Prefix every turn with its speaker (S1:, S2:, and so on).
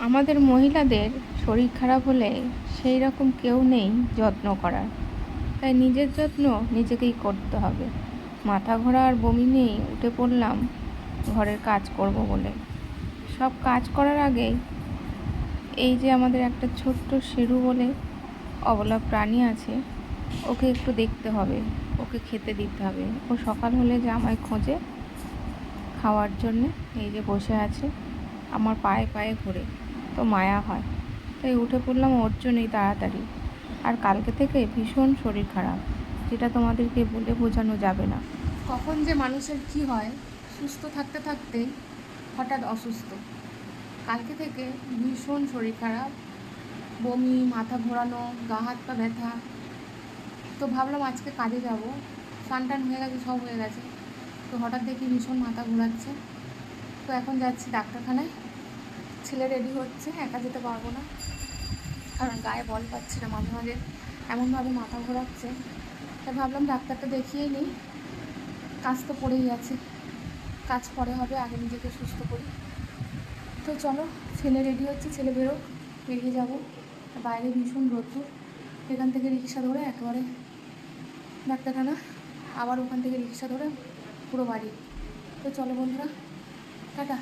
S1: আমাদের মহিলাদের শরীর খারাপ হলে সেই রকম কেউ নেই যত্ন করার, তাই নিজের যত্ন নিজেকেই করতে হবে। মাথা ঘোরা আর বমি নিয়েই উঠে পড়লাম ঘরের কাজ করব বলে। সব কাজ করার আগেই এই যে আমাদের একটা ছোট্ট শেরু বলে অবলা প্রাণী আছে, ওকে একটু দেখতে হবে, ওকে খেতে দিতে হবে। ও সকাল হলে যে আমায় খোঁজে খাওয়ার জন্যে, এই যে বসে আছে আমার পায়ে পায়ে ঘুরে, তো মায়া হয়, তাই উঠে পড়লাম ওর জন্যই তাড়াতাড়ি। আর কালকে থেকে ভীষণ শরীর খারাপ, যেটা তোমাদেরকে বলে বোঝানো যাবে না। কখন যে মানুষের কি হয়, সুস্থ থাকতে থাকতেই হঠাৎ অসুস্থ। কালকে থেকে ভীষণ শরীর খারাপ, বমি, মাথা ঘোরানো, গা হাত পা ব্যথা। তো ভাবলাম আজকে কাজে যাব, স্নান টান হয়ে গেছে, সব হয়ে গেছে, তো হঠাৎ দেখি ভীষণ মাথা ঘোরাচ্ছে। তো এখন যাচ্ছি ডাক্তারখানায়। ছেলে রেডি হচ্ছে, একা যেতে পারবো না, কারণ গায়ে বল পাচ্ছি না, মাঝে মাঝে এমনভাবে মাথা ঘোরাচ্ছে। তাই ভাবলাম ডাক্তারটা দেখিয়েই নিই, কাজ তো পড়েই আছে, কাজ পরে হবে, আগে নিজেকে সুস্থ করি। তো চলো, ছেলে রেডি হচ্ছে, ছেলে বেরোক, বেরিয়ে যাবো। বাইরে ভীষণ রোদ্দুর, এখান থেকে রিক্সা ধরে একেবারে ডাক্তারখানা, আবার ওখান থেকে রিক্সা ধরে পুরো বাড়ি। তো চলো বন্ধুরা, টাটা।